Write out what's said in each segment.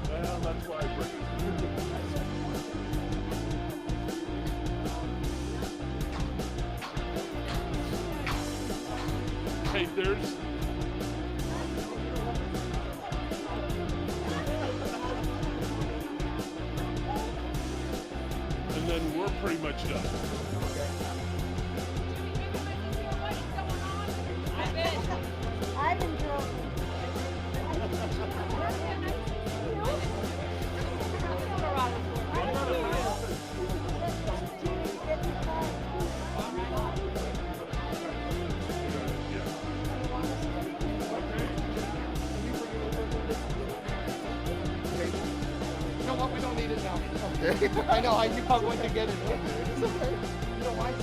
Well, that's why I bring it. Hey, there's... And then we're pretty much done. I've been joking. You know what? We don't need it now. Okay. I know. I knew I was going to get it. It's okay. You know why?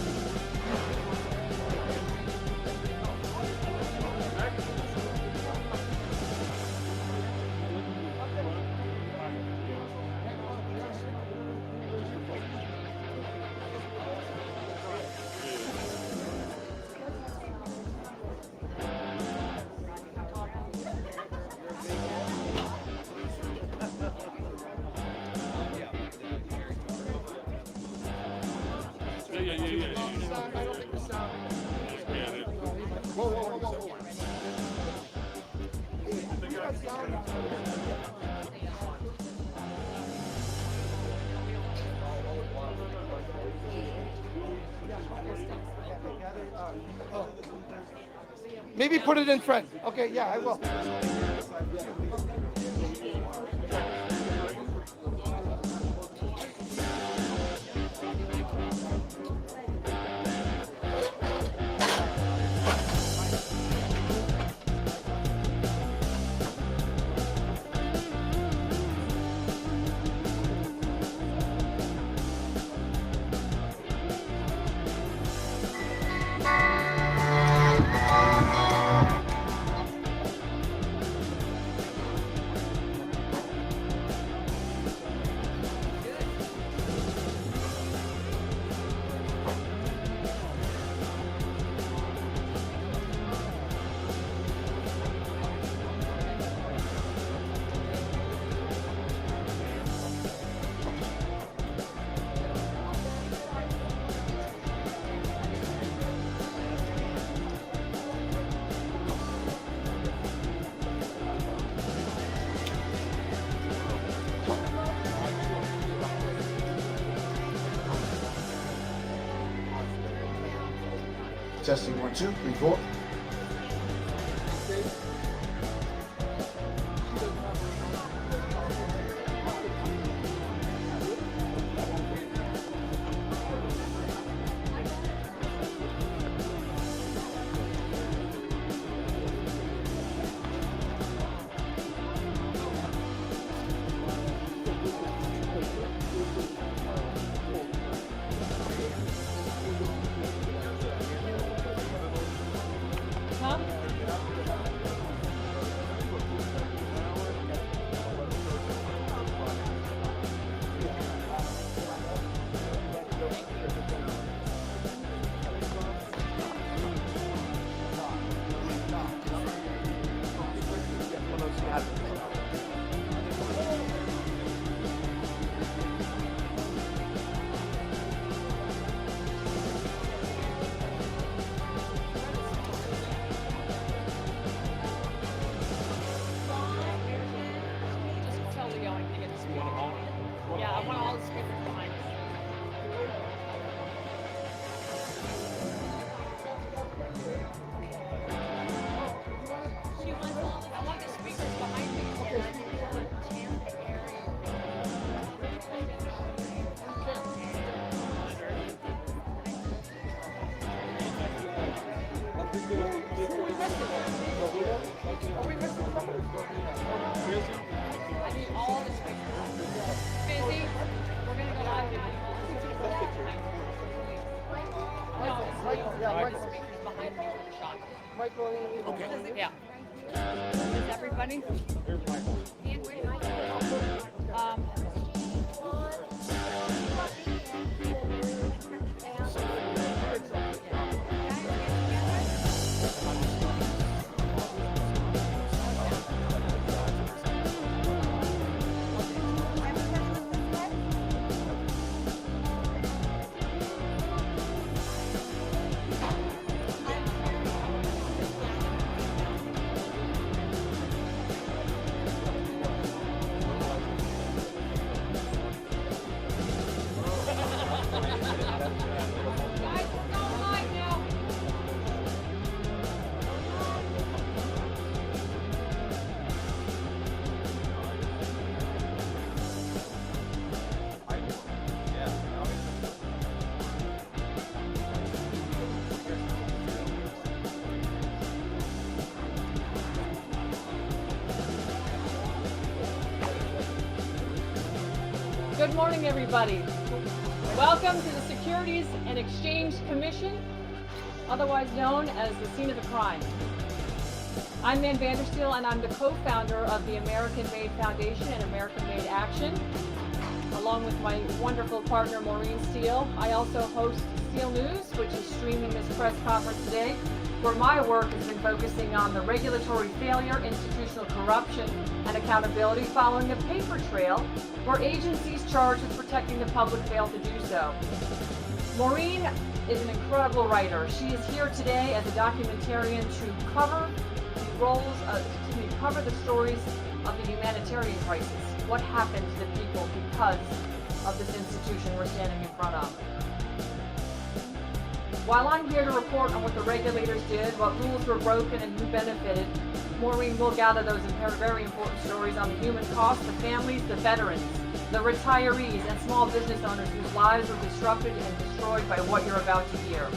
Yeah. I don't think the sound. Whoa. You got sound. Oh. Maybe put it in front. Okay, yeah, I will. Testing 1, 2, 3, 4. Okay. Yeah. Is everybody? Good morning, everybody. Welcome to the Securities and Exchange Commission, otherwise known as the scene of the crime. I'm Nan Vandersteel, and I'm the co-founder of the American Made Foundation and American Made Action, along with my wonderful partner, Maureen Steele. I also host Steele News, which is streaming this press conference today, where my work has been focusing on the regulatory failure, institutional corruption, and accountability following a paper trail where agencies charged with protecting the public failed to do so. Maureen is an incredible writer. She is here today as a documentarian to cover the stories of the humanitarian crisis. What happened to the people because of this institution we're standing in front of. While I'm here to report on what the regulators did, what rules were broken, and who benefited, Maureen will gather those very important stories on the human cost, the families, the veterans, the retirees, and small business owners whose lives were disrupted and destroyed by what you're about to hear.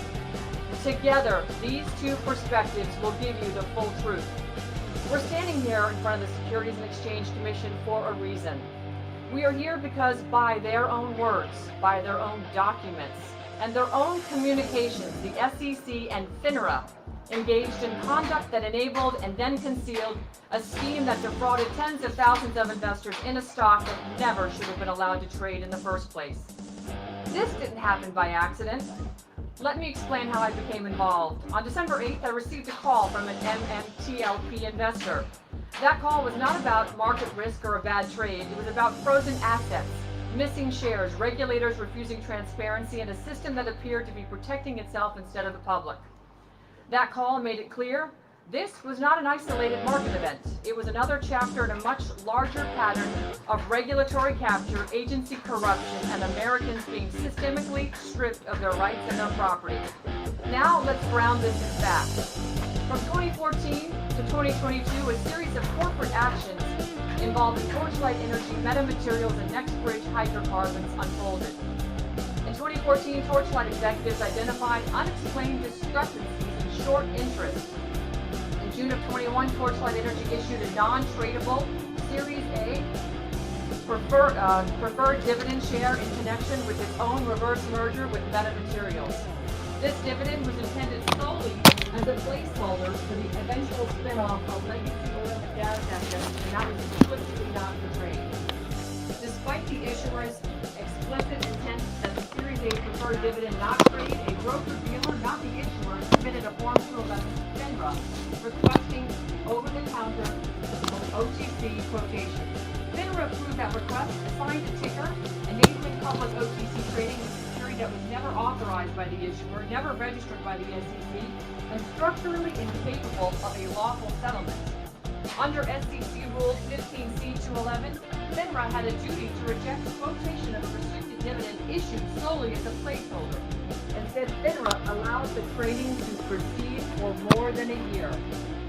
Together, these two perspectives will give you the full truth. We're standing here in front of the Securities and Exchange Commission for a reason. We are here because by their own words, by their own documents, and their own communications, the SEC and FINRA engaged in conduct that enabled and then concealed a scheme that defrauded tens of thousands of investors in a stock that never should have been allowed to trade in the first place. This didn't happen by accident. Let me explain how I became involved. On December 8th, I received a call from an MMTLP investor. That call was not about market risk or a bad trade. It was about frozen assets, missing shares, regulators refusing transparency, and a system that appeared to be protecting itself instead of the public. That call made it clear this was not an isolated market event. It was another chapter in a much larger pattern of regulatory capture, agency corruption, and Americans being systemically stripped of their rights and their property. Now let's ground this in facts. From 2014 to 2022, a series of corporate actions involving Torchlight Energy, metamaterials, and NextBridge hydrocarbons unfolded. In 2014, Torchlight executives identified unexplained discrepancies in short interest. In June of 21, Torchlight Energy issued a non-tradable Series A preferred dividend share in connection with its own reverse merger with metamaterials. This dividend was intended solely as a placeholder for the eventual spin-off of legacy oil and gas assets, and that was explicitly not portrayed. Despite the issuer's explicit intent that the Series A preferred dividend not trade, a broker-dealer, not the issuer, submitted a Form 211 to FINRA requesting over-the-counter OTC quotation. FINRA approved that request, assigned a ticker, enabling public OTC trading with a security that was never authorized by the issuer, never registered by the SEC, and structurally incapable of a lawful settlement. Under SEC Rule 15C-211, FINRA had a duty to reject quotation of a restricted dividend issued solely as a placeholder. Instead, FINRA allowed the trading to proceed for more than a year.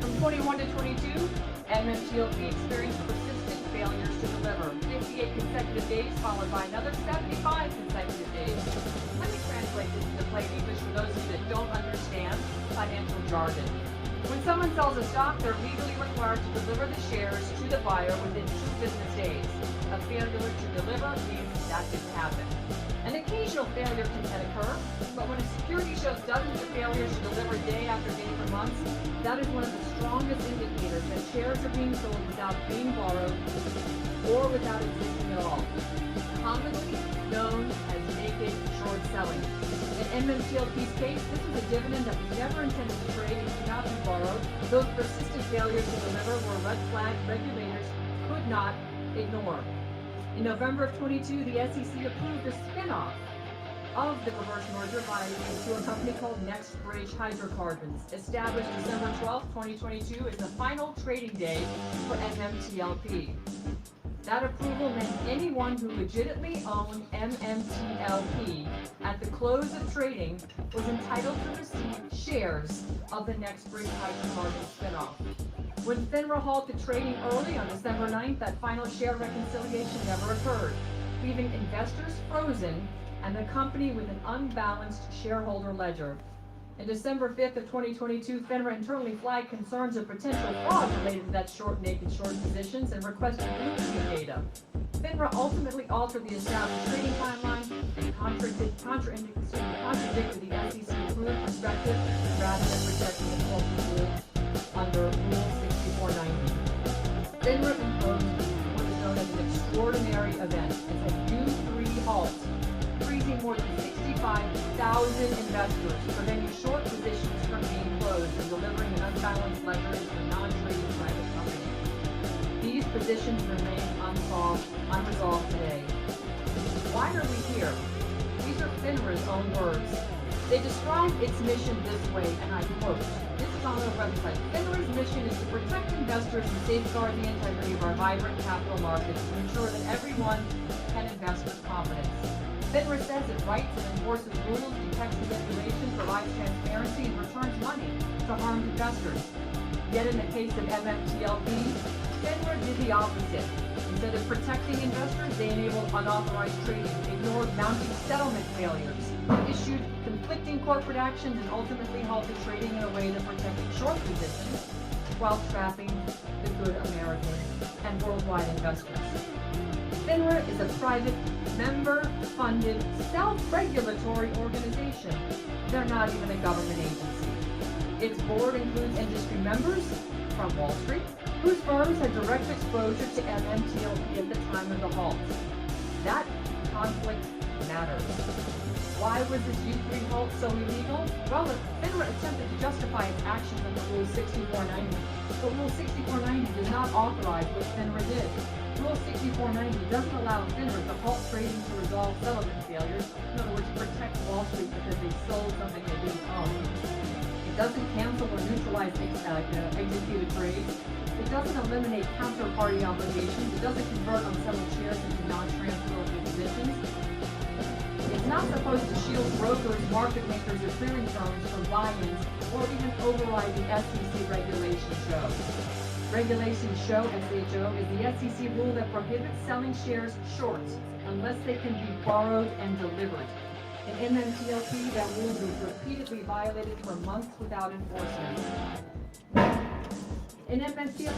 From 21 to 22, MMTLP experienced persistent failures to deliver. 58 consecutive days followed by another 75 consecutive days. Let me translate this into plain English for those of you that don't understand financial jargon. When someone sells a stock, they're legally required to deliver the shares to the buyer within 2 business days. A failure to deliver means that didn't happen. An occasional failure can occur, but when a security shows dozens of failures to deliver day after day for months, that is one of the strongest indicators that shares are being sold without being borrowed or without existing at all. Commonly known as naked short selling. In MMTLP's case, this was a dividend that was never intended to trade and could not be borrowed. Those persistent failures to deliver were red flag regulators could not ignore. In November of 22, the SEC approved a spin-off of the reverse merger to a company called NextBridge Hydrocarbons, established December 12, 2022 as the final trading day for MMTLP. That approval meant anyone who legitimately owned MMTLP at the close of trading was entitled to receive shares of the NextBridge Hydrocarbons spinoff. When FINRA halted trading early on December 9th, that final share reconciliation never occurred, leaving investors frozen and the company with an unbalanced shareholder ledger. In December 5th of 2022, FINRA internally flagged concerns of potential fraud related to that naked short positions and requested blue sheet data. FINRA ultimately altered the established trading timeline and contradicted the SEC fluid perspective rather than rejecting the full rule under Rule 6490. FINRA imposed what is known as an extraordinary event. It's a U3 halt, freezing more than 65,000 investors, preventing short positions from being closed and delivering an unbalanced ledger into a non-trading private company. These positions remain unresolved today. Why are we here? These are FINRA's own words. They describe its mission this way, and I quote, this is on their website. FINRA's mission is to protect investors and safeguard the integrity of our vibrant capital markets to ensure that everyone can invest with confidence. FINRA says it writes and enforces rules, detects manipulation, provides transparency, and returns money to harmed investors. Yet in the case of MMTLP, FINRA did the opposite. Instead of protecting investors, they enabled unauthorized trading, ignored mounting settlement failures, issued conflicting corporate actions, and ultimately halted trading in a way that protected short positions while trapping the good American and worldwide investors. FINRA is a private, member-funded, self-regulatory organization. They're not even a government agency. Its board includes industry members from Wall Street, whose firms had direct exposure to MMTLP at the time of the halt. That conflict matters. Why was this U3 halt so illegal? Well, FINRA attempted to justify its actions under Rule 6490, but Rule 6490 does not authorize what FINRA did. Rule 6490 doesn't allow FINRA to halt trading to resolve settlement failures, in other words, protect Wall Street because they sold something they didn't own. It doesn't cancel or neutralize executed trades. It doesn't eliminate counterparty obligations. It doesn't convert unsettled shares into non-transferable positions. It's not supposed to shield brokers, market makers, or clearing firms from buy-ins or even override the SEC regulation show. Regulation show, SHO, is the SEC rule that prohibits selling shares short unless they can be borrowed and delivered. In MMTLP, that rule was repeatedly violated for months without enforcement. In MMTLP,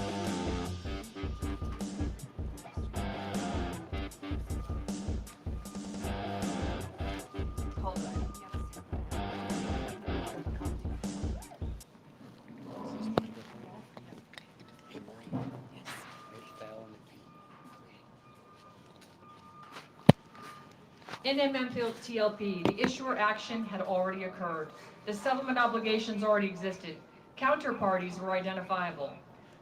in MMTLP, the issuer action had already occurred. The settlement obligations already existed. Counterparties were identifiable.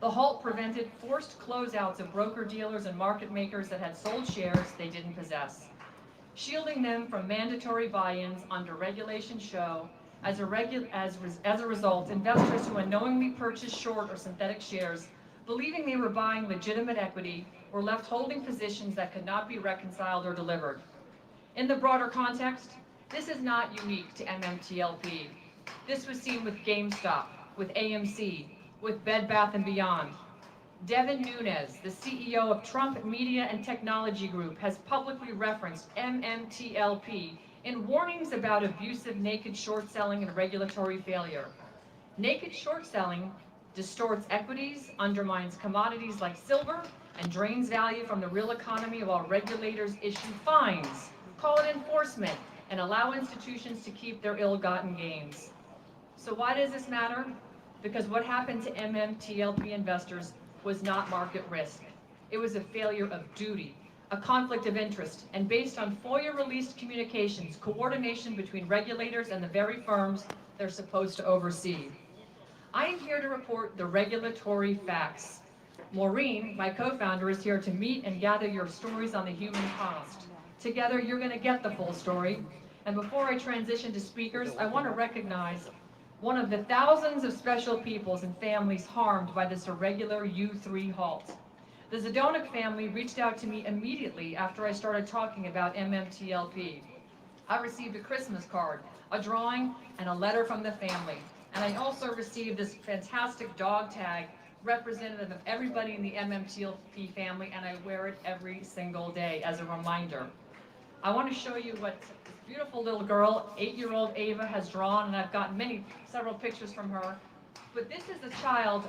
The halt prevented forced closeouts of broker-dealers and market makers that had sold shares they didn't possess, shielding them from mandatory buy-ins under Regulation Show. As a result, investors who unknowingly purchased short or synthetic shares, believing they were buying legitimate equity, were left holding positions that could not be reconciled or delivered. In the broader context, this is not unique to MMTLP. This was seen with GameStop, with AMC, with Bed Bath & Beyond. Devin Nunes, the CEO of Trump Media and Technology Group, has publicly referenced MMTLP in warnings about abusive naked short selling and regulatory failure. Naked short selling distorts equities, undermines commodities like silver, and drains value from the real economy while regulators issue fines, call it enforcement, and allow institutions to keep their ill-gotten gains. So why does this matter? Because what happened to MMTLP investors was not market risk. It was a failure of duty, a conflict of interest, and based on FOIA-released communications, coordination between regulators and the very firms they're supposed to oversee. I am here to report the regulatory facts. Maureen, my co-founder, is here to meet and gather your stories on the human cost. Together, you're going to get the full story. And before I transition to speakers, I want to recognize one of the thousands of special peoples and families harmed by this irregular U3 halt. The Zdonek family reached out to me immediately after I started talking about MMTLP. I received a Christmas card, a drawing, and a letter from the family. And I also received this fantastic dog tag representative of everybody in the MMTLP family, and I wear it every single day as a reminder. I want to show you what this beautiful little girl, 8-year-old Ava, has drawn, and I've gotten several pictures from her. But this is a child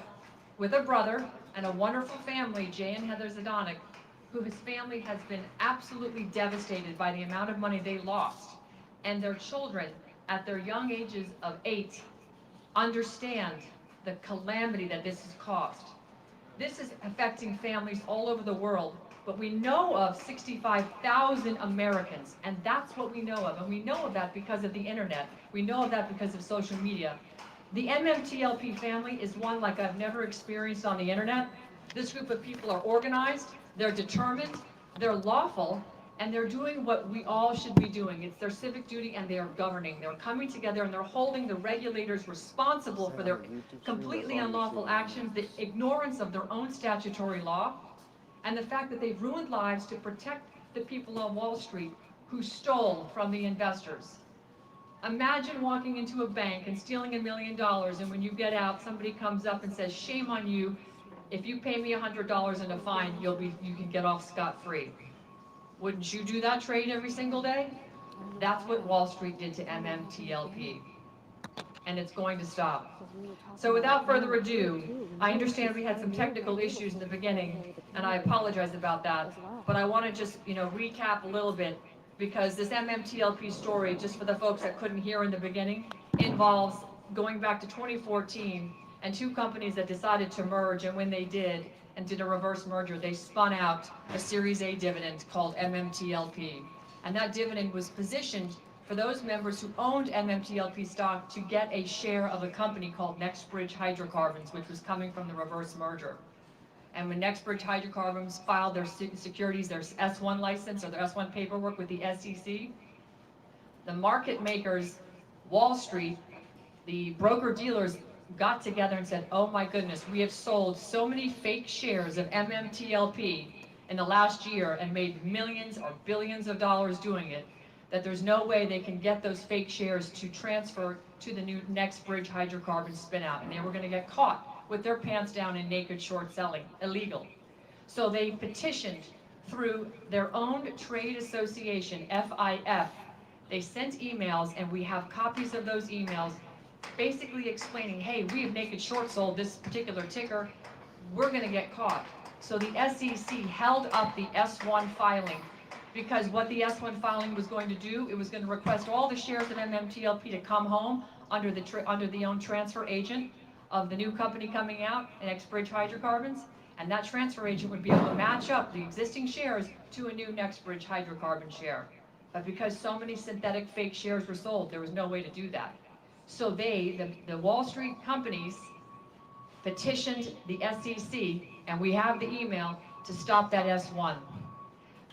with a brother and a wonderful family, Jay and Heather Zdonek, whose family has been absolutely devastated by the amount of money they lost, and their children at their young ages of 8 understand the calamity that this has caused. This is affecting families all over the world, but we know of 65,000 Americans, and that's what we know of. And we know of that because of the internet. We know of that because of social media. The MMTLP family is one like I've never experienced on the internet. This group of people are organized, they're determined, they're lawful, and they're doing what we all should be doing. It's their civic duty, and they are governing. They're coming together and they're holding the regulators responsible for their completely unlawful actions, the ignorance of their own statutory law, and the fact that they've ruined lives to protect the people on Wall Street who stole from the investors. Imagine walking into a bank and stealing $1 million, and when you get out, somebody comes up and says, "Shame on you. If you pay me $100 in a fine, you can get off scot-free." Wouldn't you do that trade every single day? That's what Wall Street did to MMTLP, and it's going to stop. So without further ado, I understand we had some technical issues in the beginning, and I apologize about that, but I want to just, recap a little bit, because this MMTLP story, just for the folks that couldn't hear in the beginning, involves going back to 2014 and two companies that decided to merge, and when they did, and did a reverse merger, they spun out a Series A dividend called MMTLP. And that dividend was positioned for those members who owned MMTLP stock to get a share of a company called NextBridge Hydrocarbons, which was coming from the reverse merger. And when NextBridge Hydrocarbons filed their securities, their S1 license or their S1 paperwork with the SEC, the market makers, Wall Street, the broker-dealers got together and said, "Oh my goodness, we have sold so many fake shares of MMTLP in the last year and made millions or billions of dollars doing it, that there's no way they can get those fake shares to transfer to the new NextBridge Hydrocarbons spin-out." And they were going to get caught with their pants down and naked short selling, illegal. So they petitioned through their own trade association, FIF. They sent emails, and we have copies of those emails, basically explaining, hey, we have naked short sold this particular ticker, we're going to get caught. So the SEC held up the S1 filing, because what the S1 filing was going to do, it was going to request all the shares of MMTLP to come home under the own transfer agent of the new company coming out, NextBridge Hydrocarbons, and that transfer agent would be able to match up the existing shares to a new NextBridge Hydrocarbon share. But because so many synthetic fake shares were sold, there was no way to do that. So the Wall Street companies petitioned the SEC, and we have the email, to stop that S1.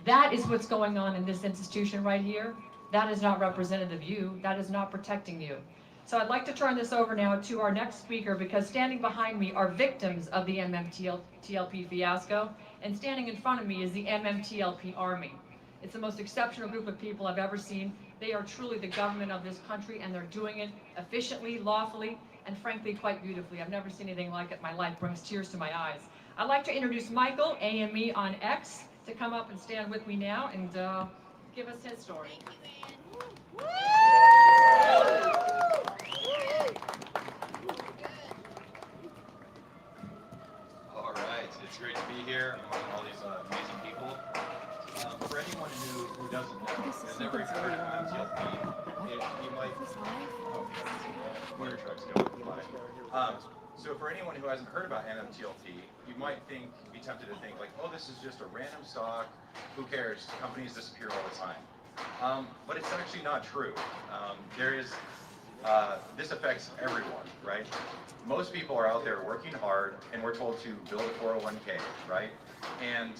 That is what's going on in this institution right here. That is not representative of you. That is not protecting you. So I'd like to turn this over now to our next speaker, because standing behind me are victims of the MMTLP fiasco, and standing in front of me is the MMTLP Army. It's the most exceptional group of people I've ever seen. They are truly the government of this country, and they're doing it efficiently, lawfully, and frankly quite beautifully. I've never seen anything like it. My life brings tears to my eyes. I'd like to introduce Michael, AME on X, to come up and stand with me now and give us his story. All right, it's great to be here among all these amazing people. For anyone who doesn't know, has never even heard of MMTLP, you might. Oh, water trucks going by. So for anyone who hasn't heard about MMTLP, you might be tempted to think like, oh, this is just a random stock. Who cares? Companies disappear all the time. But it's actually not true. This affects everyone, right? Most people are out there working hard, and we're told to build a 401k, right? And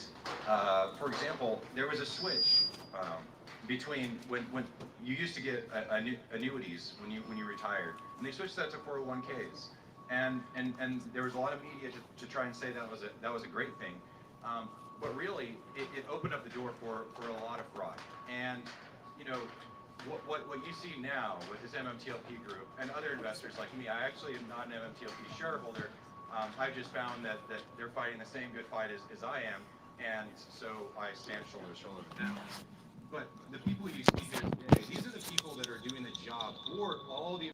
for example, there was a switch between when you used to get annuities when you retired, and they switched that to 401ks, and there was a lot of media to try and say that was a great thing, but really it opened up the door for a lot of fraud. And what you see now with this MMTLP group and other investors like me, I actually am not an MMTLP shareholder. I've just found that they're fighting the same good fight as I am, and so I stand shoulder to shoulder with them. But the people you see here today, these are the people that are doing the job for all the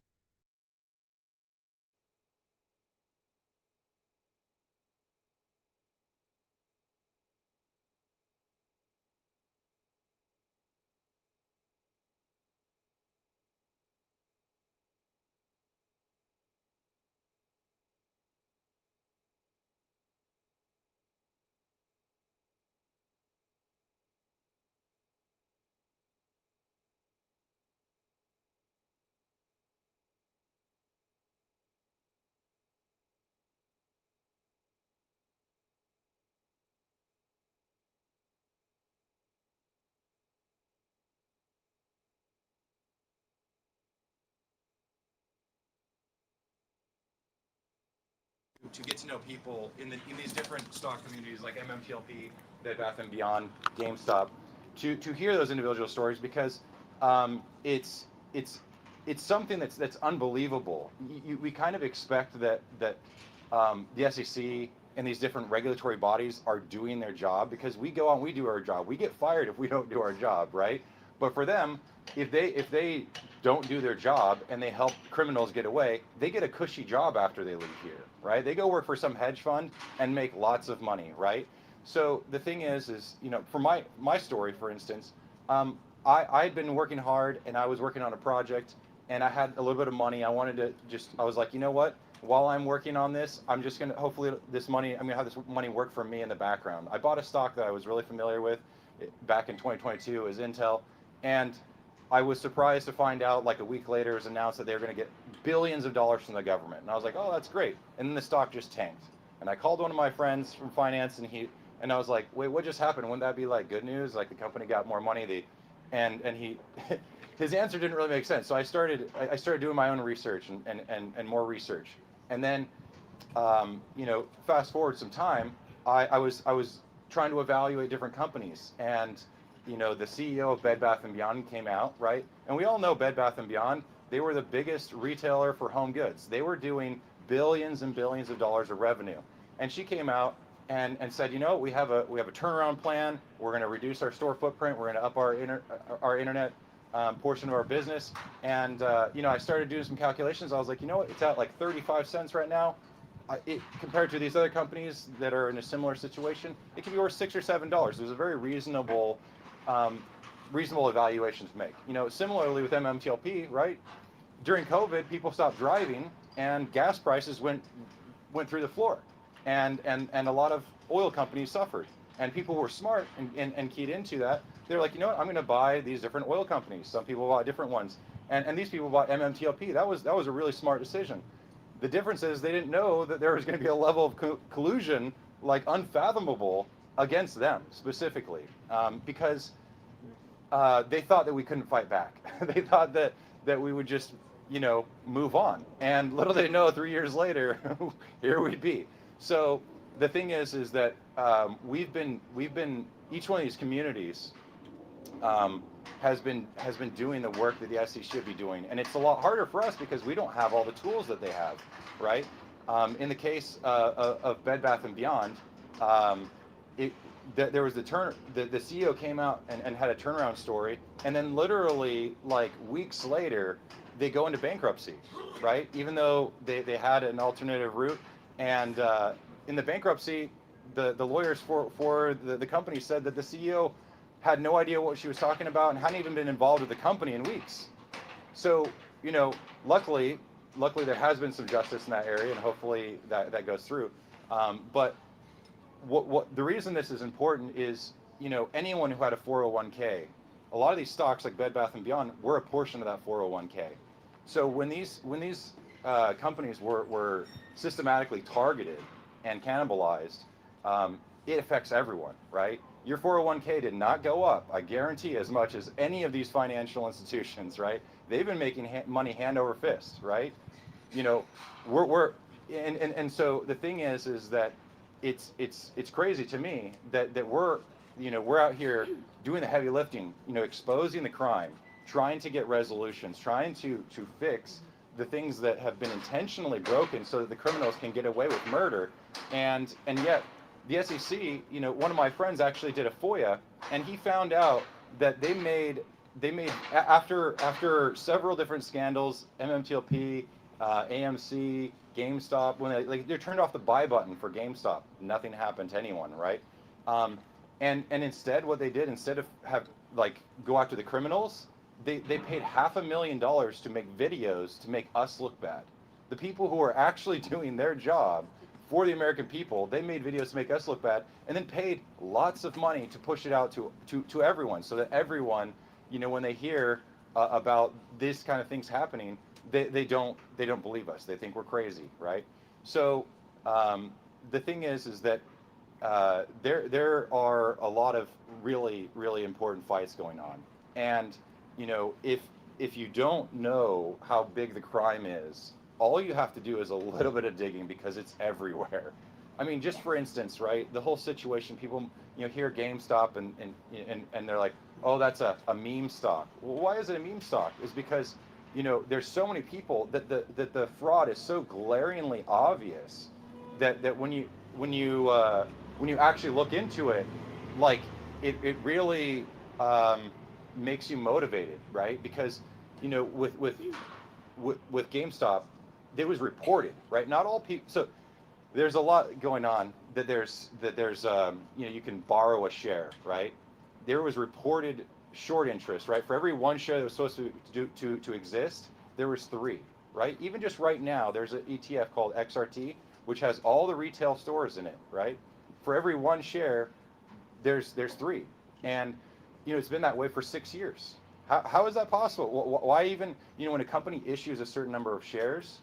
to get to know people in these different stock communities like MMTLP, Bed Bath and Beyond, GameStop, to hear those individual stories, because it's something that's unbelievable. We kind of expect that the SEC and these different regulatory bodies are doing their job, because we go out and we do our job. We get fired if we don't do our job, right? But for them, if they don't do their job and they help criminals get away, they get a cushy job after they leave here, right? They go work for some hedge fund and make lots of money, right? So the thing is for my story, for instance, I'd been working hard and I was working on a project and I had a little bit of money. I was like, you know what? While I'm working on this, I'm just gonna, hopefully I'm gonna have this money work for me in the background. I bought a stock that I was really familiar with back in 2022, is Intel, and I was surprised to find out like a week later it was announced that they were gonna get billions of dollars from the government. And I was like, oh, that's great. And then the stock just tanked. And I called one of my friends from finance and I was like, wait, what just happened? Wouldn't that be like good news? Like the company got more money, and he his answer didn't really make sense. So I started doing my own research and more research. And then, fast forward some time, I was trying to evaluate different companies, and the CEO of Bed Bath & Beyond came out, right? And we all know Bed Bath & Beyond. They were the biggest retailer for home goods. They were doing billions and billions of dollars of revenue. And she came out and said, we have a turnaround plan. We're going to reduce our store footprint. We're going to up our internet portion of our business. And I started doing some calculations. I was like, it's at like 35 cents right now. Compared to these other companies that are in a similar situation, it can be worth $6 or $7. It was a very reasonable evaluation to make. Similarly with MMTLP, right? During COVID, people stopped driving and gas prices went through the floor, and a lot of oil companies suffered. And people who were smart and keyed into that, they're like, I'm going to buy these different oil companies. Some people bought different ones, and these people bought MMTLP. That was a really smart decision. The difference is they didn't know that there was going to be a level of collusion like unfathomable against them specifically, because they thought that we couldn't fight back. They thought that we would just move on, and little they know, 3 years later, here we'd be. So the thing is that we've been each one of these communities has been doing the work that the SEC should be doing, and it's a lot harder for us because we don't have all the tools that they have, right? In the case of Bed Bath & Beyond, there was the CEO came out and had a turnaround story, and then literally like weeks later they go into bankruptcy, right? Even though they had an alternative route, and in the bankruptcy, the lawyers for the company said that the CEO had no idea what she was talking about and hadn't even been involved with the company in weeks. So, luckily there has been some justice in that area, and hopefully that goes through. But what the reason this is important is, anyone who had a 401k, a lot of these stocks like Bed Bath & Beyond were a portion of that 401k. So when these companies were systematically targeted and cannibalized, it affects everyone, right? Your 401k did not go up, I guarantee, as much as any of these financial institutions, right? They've been making money hand over fist, right? And so the thing is that it's crazy to me that we're out here doing the heavy lifting, exposing the crime, trying to get resolutions, trying to fix the things that have been intentionally broken so that the criminals can get away with murder, and yet the SEC, one of my friends actually did a FOIA, and he found out that they made after several different scandals, MMTLP, AMC, GameStop, when they turned off the buy button for GameStop, nothing happened to anyone, right? And instead, what they did, instead of go after the criminals, they paid $500,000 to make videos to make us look bad. The people who are actually doing their job for the American people, they made videos to make us look bad, and then paid lots of money to push it out to everyone, so that everyone, when they hear about this kind of things happening, they don't believe us. They think we're crazy, right? So the thing is that there are a lot of really, really important fights going on, and if you don't know how big the crime is all you have to do is a little bit of digging because it's everywhere. I mean, just for instance, right, the whole situation, people, hear GameStop and they're like, oh, that's a meme stock. Well, why is it a meme stock? It's because, there's so many people that the fraud is so glaringly obvious that when you actually look into it, like it really makes you motivated, right? Because with GameStop, it was reported, right? Not all people. So there's a lot going on. That there's you can borrow a share, right? There was reported short interest, right? For every one share that was supposed to exist, there was 3, right? Even just right now, there's an ETF called XRT, which has all the retail stores in it, right? For every one share, there's 3, and it's been that way for 6 years. How is that possible? Why even, when a company issues a certain number of shares,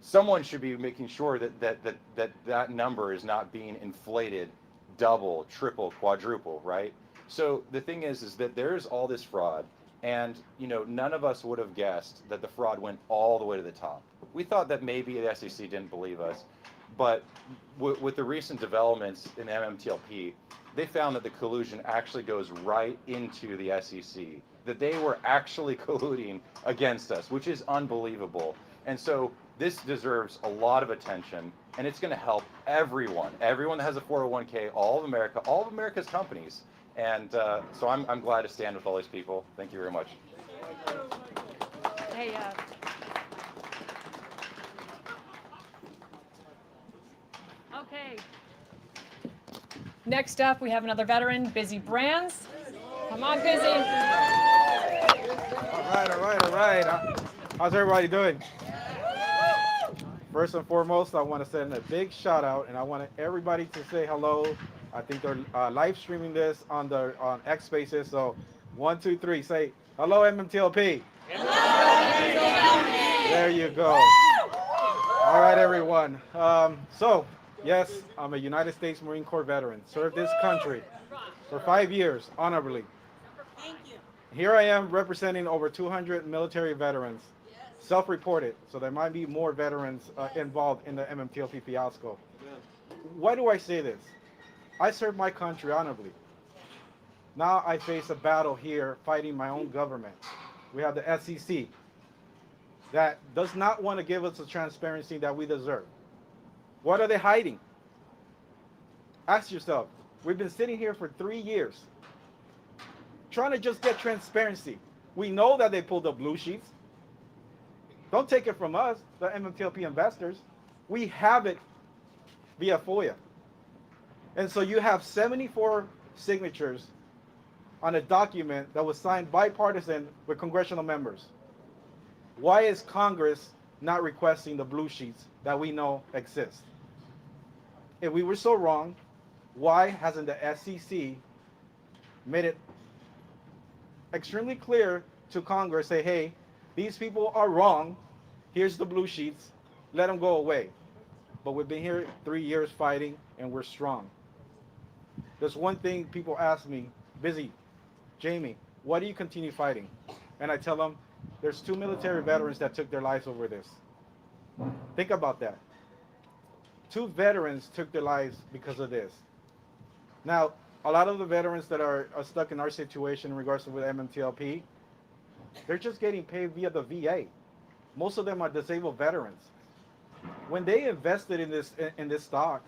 someone should be making sure that number is not being inflated double, triple, quadruple, right? So the thing is that there's all this fraud, and none of us would have guessed that the fraud went all the way to the top. We thought that maybe the SEC didn't believe us, but with the recent developments in MMTLP, they found that the collusion actually goes right into the SEC, that they were actually colluding against us, which is unbelievable. And so this deserves a lot of attention, and it's going to help everyone that has a 401k, all of America, all of America's companies. And so I'm glad to stand with all these people. Thank you very much. Hey, Okay. Next up, we have another veteran, Busy Brands. Come on, Busy. All right. How's everybody doing? First and foremost, I want to send a big shout out, and I want everybody to say hello. I think they're live streaming this on X Spaces. So 1, 2, 3, say hello, MMTLP. Hello. There you go. All right, everyone. So yes, I'm a United States Marine Corps veteran. Served this country for 5 years honorably. thank you. Here I am representing over 200 military veterans, self-reported, so there might be more veterans involved in the MMTLP fiasco. Why do I say this? I served my country honorably. Now I face a battle here fighting my own government. We have the SEC that does not want to give us the transparency that we deserve. What are they hiding? Ask yourself. We've been sitting here for 3 years trying to just get transparency. We know that they pulled up blue sheets. Don't take it from us, the MMTLP investors. We have it via FOIA. And so you have 74 signatures on a document that was signed bipartisan with congressional members. Why is Congress not requesting the blue sheets that we know exist? If we were so wrong, why hasn't the SEC made it extremely clear to Congress, say, hey, these people are wrong, here's the blue sheets, let them go away. But we've been here 3 years fighting, and we're strong. There's one thing people ask me, Busy, Jamie, why do you continue fighting? And I tell them, there's 2 military veterans that took their lives over this. Think about that. 2 veterans took their lives because of this. Now, a lot of the veterans that are stuck in our situation in regards to with MMTLP, they're just getting paid via the VA. Most of them are disabled veterans. When they invested in this stock,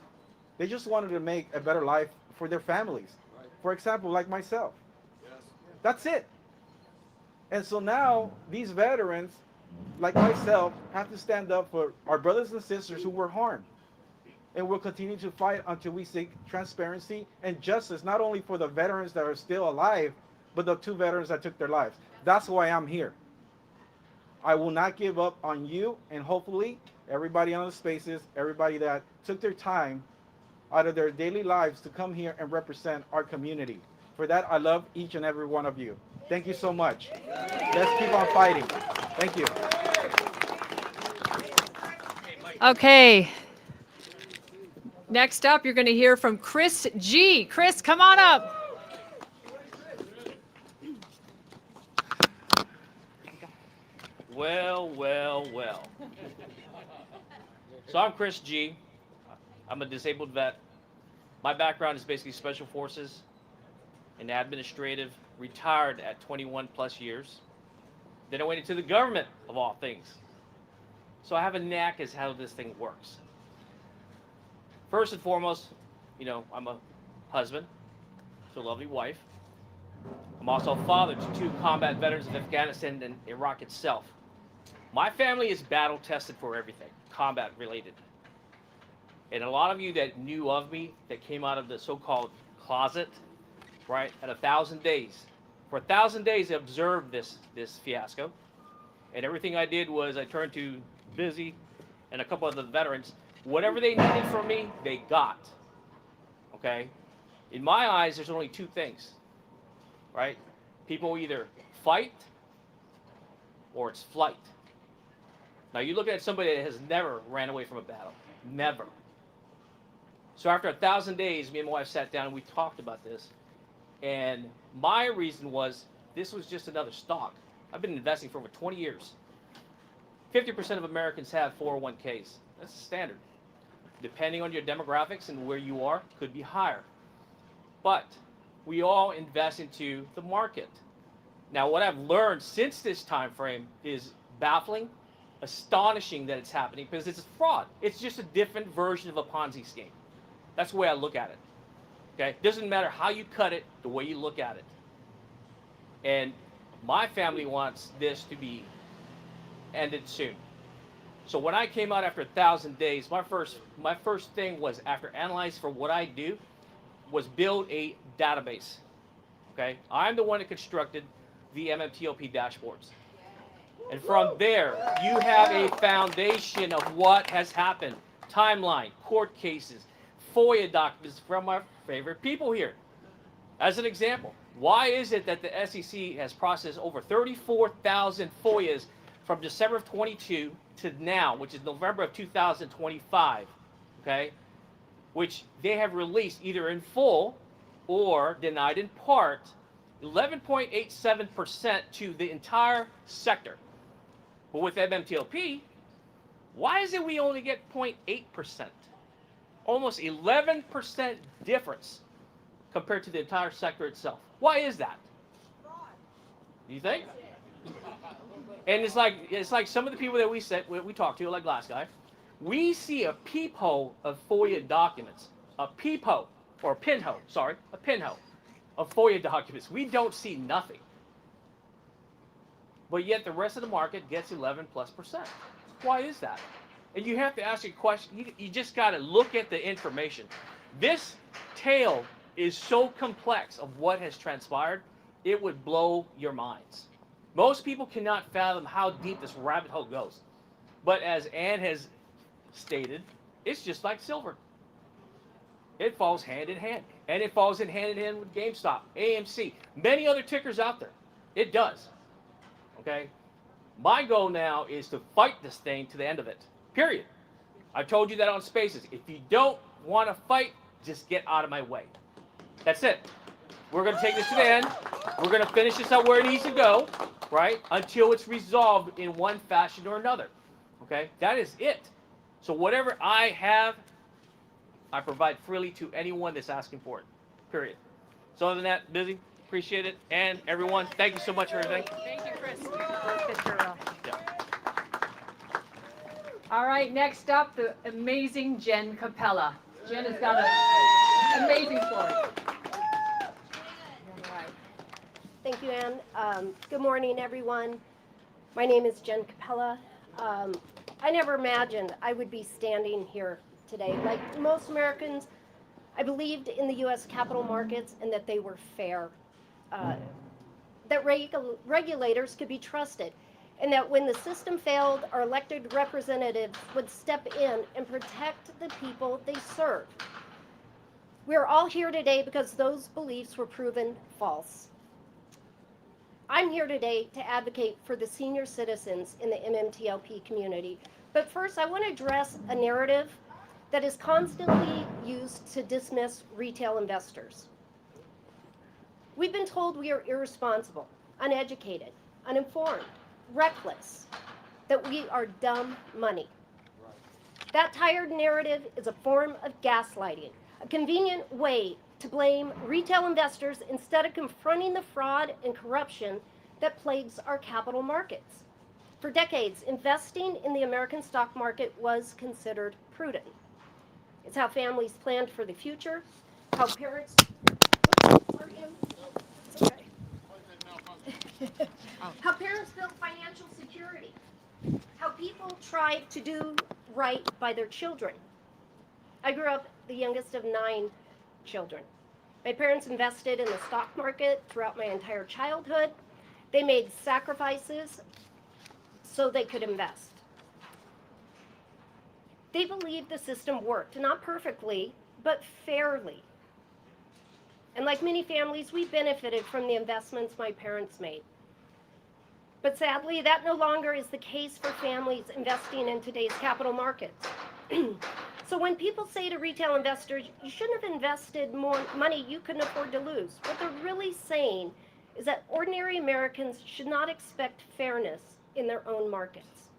they just wanted to make a better life for their families. For example, like myself. That's it. And so now these veterans, like myself, have to stand up for our brothers and sisters who were harmed. And we'll continue to fight until we seek transparency and justice, not only for the veterans that are still alive, but the 2 veterans that took their lives. That's why I'm here. I will not give up on you, and hopefully everybody on the spaces, everybody that took their time out of their daily lives to come here and represent our community. For that, I love each and every one of you. Thank you so much. Let's keep on fighting. Thank you. Okay. Next up, you're going to hear from Chris G. Chris, come on up. Well. So I'm Chris G. I'm a disabled vet. My background is basically special forces and administrative, retired at 21 plus years. Then I went into the government, of all things. So I have a knack as how this thing works. First and foremost, I'm a husband to a lovely wife. I'm also a father to 2 combat veterans of Afghanistan and Iraq itself. My family is battle tested for everything, combat related. And a lot of you that knew of me, that came out of the so-called closet, right, at 1,000 days. For 1,000 days, I observed this fiasco. And everything I did was I turned to Busy and a couple of the veterans. Whatever they needed from me, they got. Okay? In my eyes, there's only 2 things, right? People either fight or it's flight. Now, you look at somebody that has never ran away from a battle. Never. So after 1,000 days, me and my wife sat down and we talked about this. And my reason was this was just another stock. I've been investing for over 20 years. 50% of Americans have 401ks. That's standard. Depending on your demographics and where you are, could be higher. But we all invest into the market. Now, what I've learned since this time frame is baffling, astonishing that it's happening because it's a fraud. It's just a different version of a Ponzi scheme. That's the way I look at it. Okay? Doesn't matter how you cut it, the way you look at it. And my family wants this to be ended soon. So when I came out after 1,000 days, my first thing was, after analyzing for what I do, was build a database. Okay? I'm the one that constructed the MMTLP dashboards. And from there, you have a foundation of what has happened. Timeline, court cases, FOIA documents from our favorite people here. As an example, why is it that the SEC has processed over 34,000 FOIAs from December of 22 to now, which is November of 2025, okay? Which they have released either in full or denied in part, 11.87% to the entire sector. But with MMTLP, why is it we only get 0.8%? Almost 11% difference compared to the entire sector itself. Why is that? Do you think? And it's like some of the people that we talk to, like last guy, we see a peephole of FOIA documents, a pinhole of FOIA documents. We don't see nothing. But yet the rest of the market gets 11+%. Why is that? And you have to ask a question. You just got to look at the information. This tale is so complex of what has transpired, it would blow your minds. Most people cannot fathom how deep this rabbit hole goes. But as Ann has stated, it's just like silver. It falls hand in hand. And it falls hand in hand with GameStop, AMC, many other tickers out there. It does. Okay? My goal now is to fight this thing to the end of it. Period. I told you that on Spaces. If you don't want to fight, just get out of my way. That's it. We're going to take this to the end. We're going to finish this out where it needs to go, right? Until it's resolved in one fashion or another. Okay? That is it. So whatever I have, I provide freely to anyone that's asking for it. Period. So other than that, Busy, appreciate it. And everyone, thank you so much for everything. Thank you, Chris. Yeah. All right, next up, the amazing Jen Capella. Jen has got an amazing story. Thank you, Ann. Good morning, everyone. My name is Jen Capella. I never imagined I would be standing here today. Like most Americans, I believed in the U.S. capital markets and that they were fair, that regulators could be trusted, and that when the system failed, our elected representatives would step in and protect the people they serve. We are all here today because those beliefs were proven false. I'm here today to advocate for the senior citizens in the MMTLP community. But first, I want to address a narrative that is constantly used to dismiss retail investors. We've been told we are irresponsible, uneducated, uninformed, reckless, that we are dumb money. That tired narrative is a form of gaslighting, a convenient way to blame retail investors instead of confronting the fraud and corruption that plagues our capital markets. For decades, investing in the American stock market was considered prudent. It's how families planned for the future, how parents how parents built financial security, how people tried to do right by their children. I grew up the youngest of 9 children. My parents invested in the stock market throughout my entire childhood. They made sacrifices so they could invest. They believed the system worked, not perfectly, but fairly. And like many families, we benefited from the investments my parents made. But sadly, that no longer is the case for families investing in today's capital markets. So when people say to retail investors, you shouldn't have invested more money you couldn't afford to lose, what they're really saying is that ordinary Americans should not expect fairness in their own markets.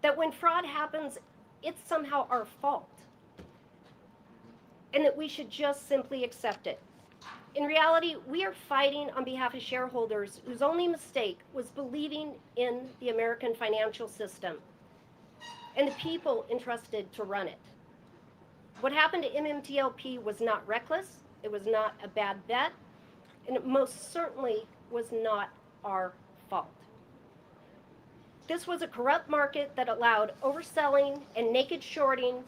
That when fraud happens, it's somehow our fault. And that we should just simply accept it. In reality, we are fighting on behalf of shareholders whose only mistake was believing in the American financial system and the people entrusted to run it. What happened to MMTLP was not reckless, it was not a bad bet, and it most certainly was not our fault. This was a corrupt market that allowed overselling and naked shorting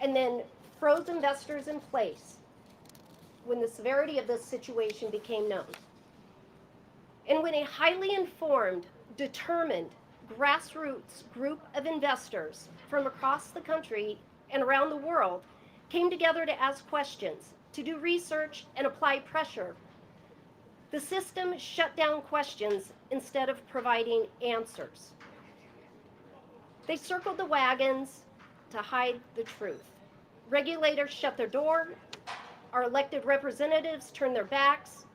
and then froze investors in place when the severity of this situation became known. And when a highly informed, determined, grassroots group of investors from across the country and around the world came together to ask questions, to do research and apply pressure, the system shut down questions instead of providing answers. They circled the wagons to hide the truth. Regulators shut their door, our elected representatives turned their backs,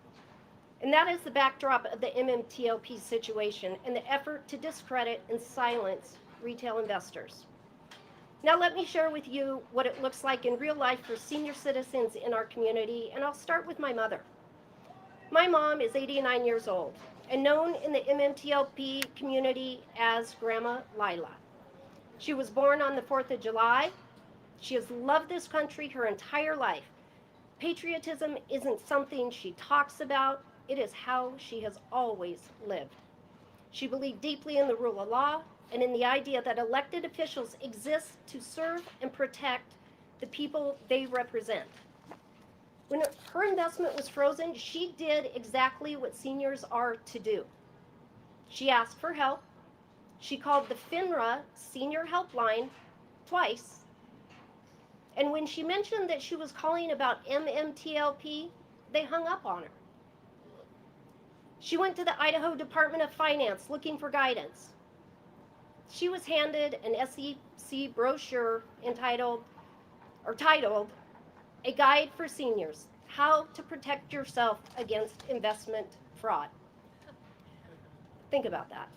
and that is the backdrop of the MMTLP situation and the effort to discredit and silence retail investors. Now let me share with you what it looks like in real life for senior citizens in our community, and I'll start with my mother. My mom is 89 years old and known in the MMTLP community as Grandma Lila. She was born on the 4th of July. She has loved this country her entire life. Patriotism isn't something she talks about, it is how she has always lived. She believed deeply in the rule of law and in the idea that elected officials exist to serve and protect the people they represent. When her investment was frozen, she did exactly what seniors are to do. She asked for help. She called the FINRA senior helpline twice. And when she mentioned that she was calling about MMTLP, they hung up on her. She went to the Idaho Department of Finance looking for guidance. She was handed an SEC brochure titled A Guide for Seniors, How to Protect Yourself Against Investment Fraud. Think about that.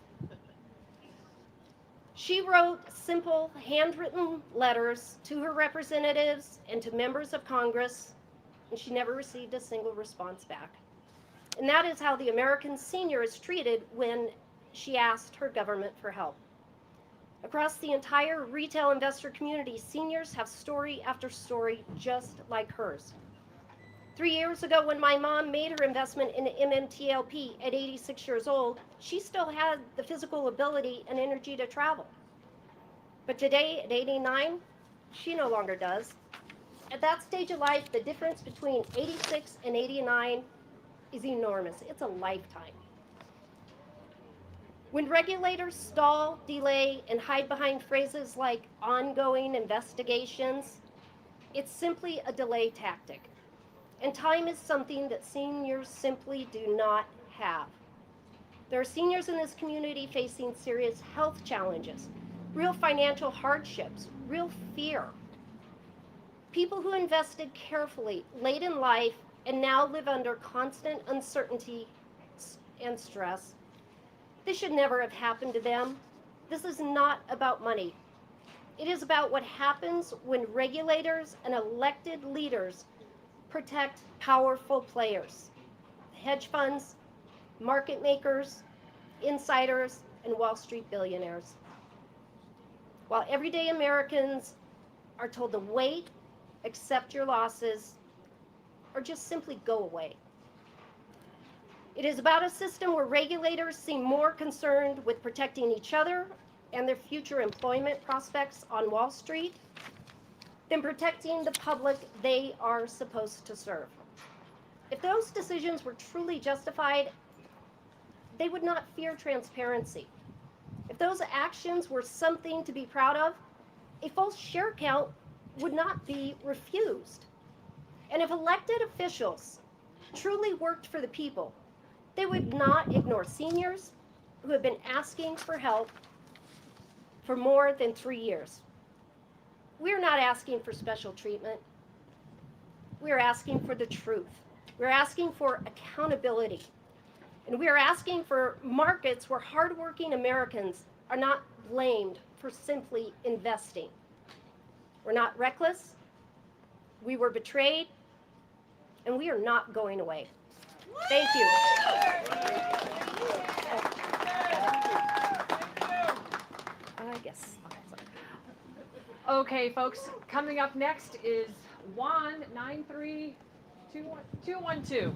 She wrote simple handwritten letters to her representatives and to members of Congress, and she never received a single response back. And that is how the American senior is treated when she asked her government for help. Across the entire retail investor community, seniors have story after story just like hers. 3 years ago, when my mom made her investment in MMTLP at 86 years old, she still had the physical ability and energy to travel. But today, at 89, she no longer does. At that stage of life, the difference between 86 and 89 is enormous. It's a lifetime. When regulators stall, delay, and hide behind phrases like ongoing investigations, it's simply a delay tactic. And time is something that seniors simply do not have. There are seniors in this community facing serious health challenges, real financial hardships, real fear. People who invested carefully late in life and now live under constant uncertainty and stress. This should never have happened to them. This is not about money. It is about what happens when regulators and elected leaders protect powerful players, hedge funds, market makers, insiders, and Wall Street billionaires. While everyday Americans are told to wait, accept your losses, or just simply go away. It is about a system where regulators seem more concerned with protecting each other and their future employment prospects on Wall Street than protecting the public they are supposed to serve. If those decisions were truly justified, they would not fear transparency. If those actions were something to be proud of, a false share count would not be refused. And if elected officials truly worked for the people, they would not ignore seniors who have been asking for help for more than 3 years. We're not asking for special treatment. We're asking for the truth. We're asking for accountability. And we are asking for markets where hardworking Americans are not blamed for simply investing. We're not reckless. We were betrayed, and we are not going away. Thank you. I guess. Okay, folks, coming up next is Juan 93212.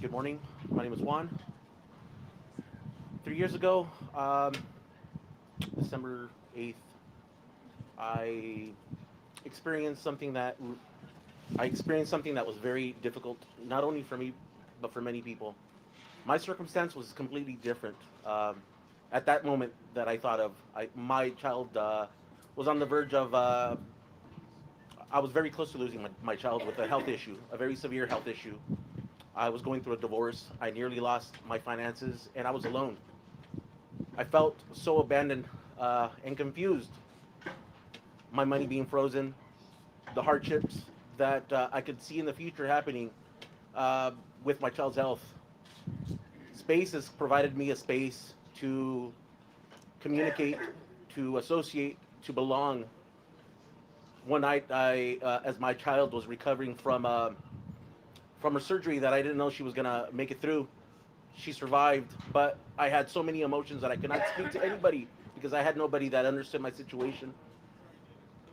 Good morning. My name is Juan. 3 years ago, December 8th, I experienced something that was very difficult, not only for me, but for many people. My circumstance was completely different. At that moment that I thought of, my child was on the verge of, I was very close to losing my child with a health issue, a very severe health issue. I was going through a divorce. I nearly lost my finances, and I was alone. I felt so abandoned and confused. My money being frozen, the hardships that I could see in the future happening with my child's health. Space has provided me a space to communicate, to associate, to belong. One night, as my child was recovering from her surgery that I didn't know she was gonna make it through, she survived, but I had so many emotions that I could not speak to anybody because I had nobody that understood my situation.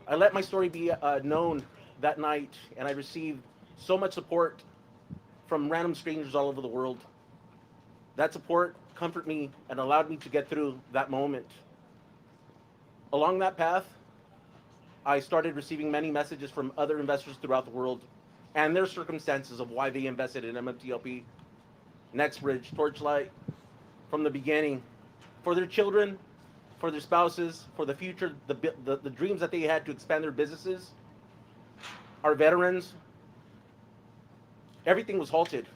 I let my story be known that night, and I received so much support from random strangers all over the world. That support comforted me and allowed me to get through that moment. Along that path, I started receiving many messages from other investors throughout the world and their circumstances of why they invested in MMTLP, NextBridge, Torchlight, from the beginning, for their children, for their spouses, for the future, the dreams that they had to expand their businesses, our veterans. Everything was halted.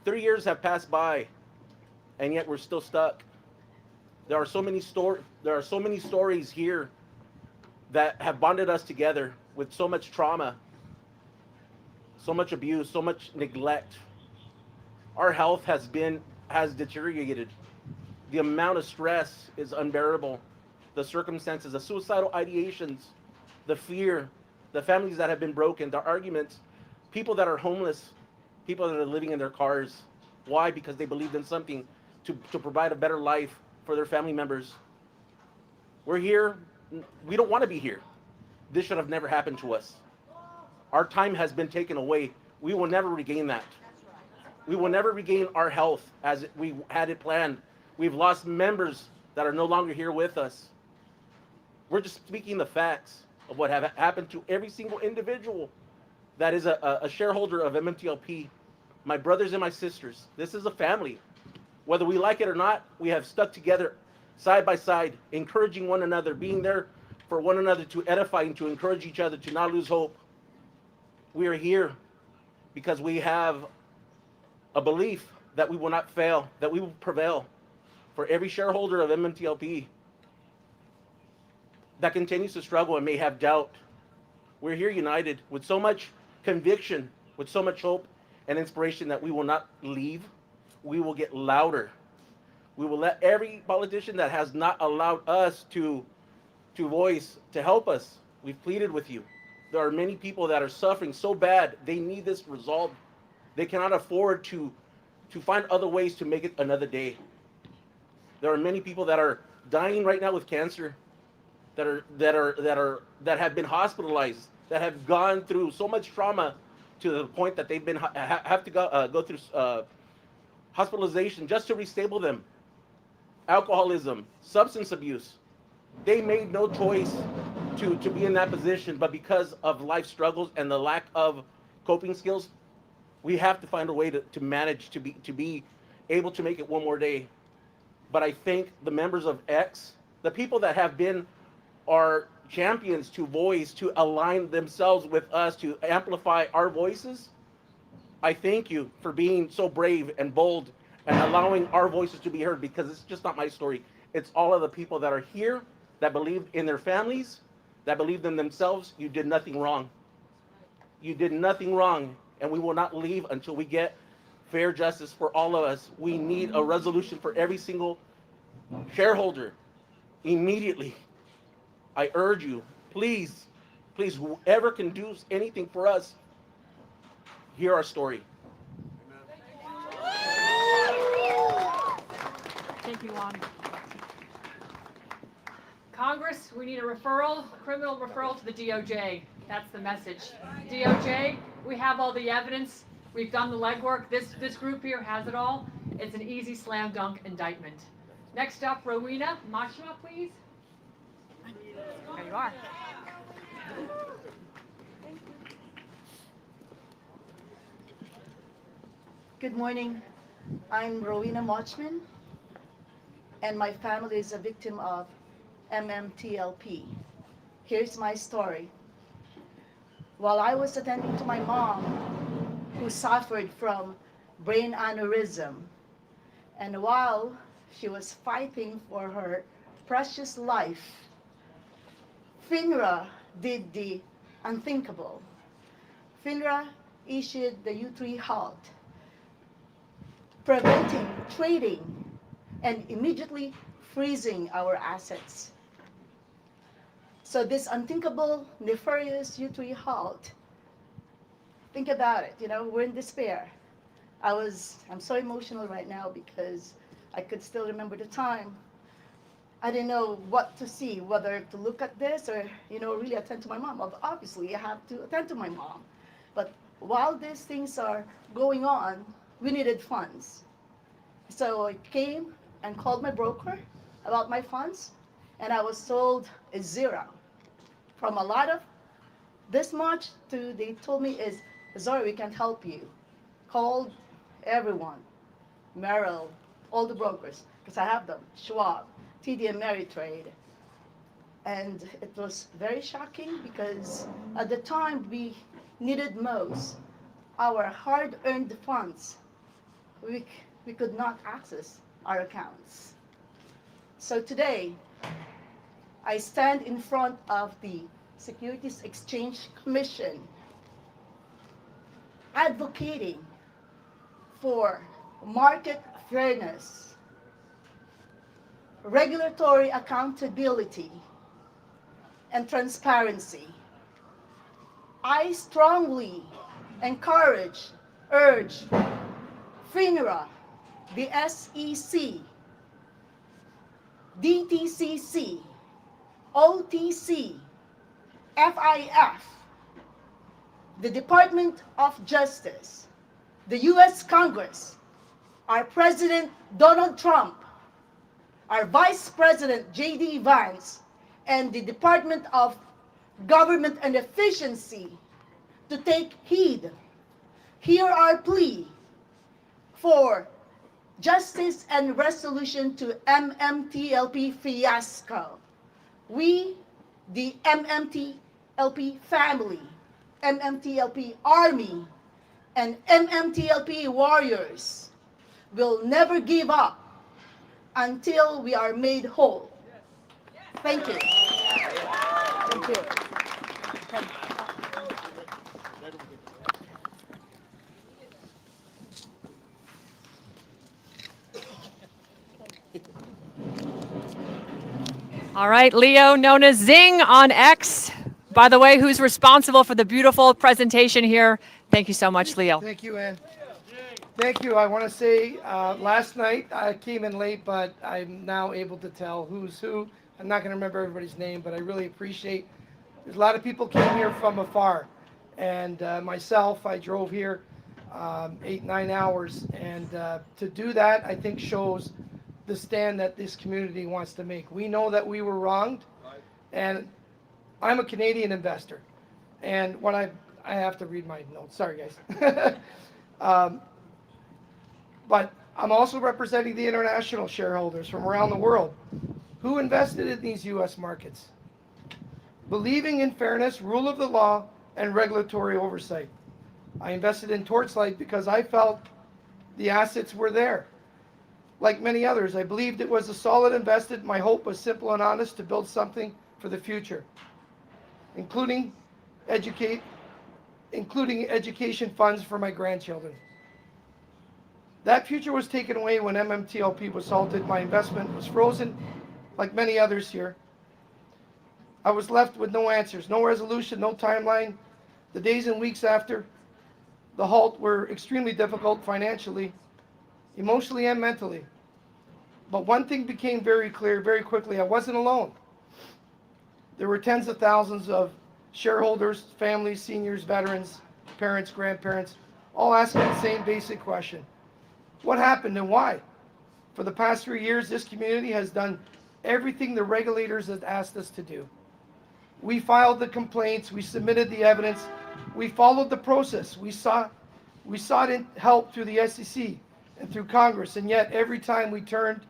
3 years have passed by, and yet we're still stuck. There are so many stories here that have bonded us together with so much trauma, so much abuse, so much neglect. Our health has deteriorated. The amount of stress is unbearable. The circumstances, the suicidal ideations, the fear, the families that have been broken, the arguments, people that are homeless, people that are living in their cars. Why? Because they believed in something to provide a better life for their family members. We're here. We don't want to be here. This should have never happened to us. Our time has been taken away. We will never regain that. We will never regain our health as we had it planned. We've lost members that are no longer here with us. We're just speaking the facts of what have happened to every single individual that is a shareholder of MMTLP. My brothers and my sisters, this is a family. Whether we like it or not, we have stuck together side by side, encouraging one another, being there for one another to edify and to encourage each other to not lose hope. We are here because we have a belief that we will not fail, that we will prevail. For every shareholder of MMTLP that continues to struggle and may have doubt, we're here united with so much conviction, with so much hope and inspiration that we will not leave. We will get louder. We will let every politician that has not allowed us to voice, to help us. We've pleaded with you. There are many people that are suffering so bad, they need this resolved. They cannot afford to find other ways to make it another day. There are many people that are dying right now with cancer, that have been hospitalized, that have gone through so much trauma to the point that they've been have to go through hospitalization just to restable them. Alcoholism, substance abuse. They made no choice to be in that position, but because of life struggles and the lack of coping skills, we have to find a way to manage to be able to make it one more day. But I think the members of X, the people that have been our champions to voice, to align themselves with us, to amplify our voices, I thank you for being so brave and bold and allowing our voices to be heard, because it's just not my story. It's all of the people that are here, that believe in their families, that believe in themselves. You did nothing wrong. You did nothing wrong, and we will not leave until we get fair justice for all of us. We need a resolution for every single shareholder immediately. I urge you, please, whoever can do anything for us, hear our story. Thank you, Juan. Congress, we need a referral, a criminal referral to the DOJ. That's the message. DOJ, we have all the evidence. We've done the legwork. This group here has it all. It's an easy slam dunk indictment. Next up, Rowena Mashma, please. There you are. Good morning. I'm Rowena Mochman, and my family is a victim of MMTLP. Here's my story. While I was attending to my mom, who suffered from brain aneurysm, and while she was fighting for her precious life, FINRA did the unthinkable. FINRA issued the U3 halt, preventing trading and immediately freezing our assets. So this unthinkable, nefarious U3 halt, think about it, we're in despair. I'm so emotional right now because I could still remember the time. I didn't know what to see, whether to look at this or, really attend to my mom. Obviously, I have to attend to my mom. But while these things are going on, we needed funds. So I came and called my broker about my funds, and I was told a zero. From a lot of this much to they told me is, sorry, we can't help you. Called everyone, Merrill, all the brokers, because I have them, Schwab, TD Ameritrade. And it was very shocking because at the time we needed most our hard-earned funds. We could not access our accounts. So today, I stand in front of the Securities Exchange Commission advocating for market fairness, regulatory accountability, and transparency. I strongly urge FINRA, the SEC, DTCC, OTC, FIF, the Department of Justice, the U.S. Congress, our President Donald Trump, our Vice President J.D. Vance, and the Department of Government and Efficiency to take heed. Hear our plea for justice and resolution to MMTLP fiasco. We, the MMTLP family, MMTLP army, and MMTLP warriors will never give up until we are made whole. Thank you. Thank you. All right, Leo, known as Zing on X. By the way, who's responsible for the beautiful presentation here? Thank you so much, Leo. Thank you, Ann. Thank you. I want to say last night I came in late, but I'm now able to tell who's who. I'm not going to remember everybody's name, but I really appreciate. There's a lot of people came here from afar, and myself, I drove here 8-9 hours, and to do that, I think shows the stand that this community wants to make. We know that we were wronged, and I'm a Canadian investor, and when I have to read my notes. Sorry, guys. But I'm also representing the international shareholders from around the world who invested in these U.S. markets, believing in fairness, rule of the law, and regulatory oversight. I invested in Torchlight because I felt the assets were there. Like many others, I believed it was a solid investment. My hope was simple and honest, to build something for the future, including education funds for my grandchildren. That future was taken away when MMTLP was halted. My investment was frozen, like many others here. I was left with no answers, no resolution, no timeline. The days and weeks after the halt were extremely difficult financially, emotionally, and mentally. But one thing became very clear very quickly: I wasn't alone. There were tens of thousands of shareholders, families, seniors, veterans, parents, grandparents, all asking the same basic question: what happened and why? For the past 3 years, this community has done everything the regulators had asked us to do. We filed the complaints, we submitted the evidence, we followed the process. We sought help through the SEC and through Congress, and yet every time we turned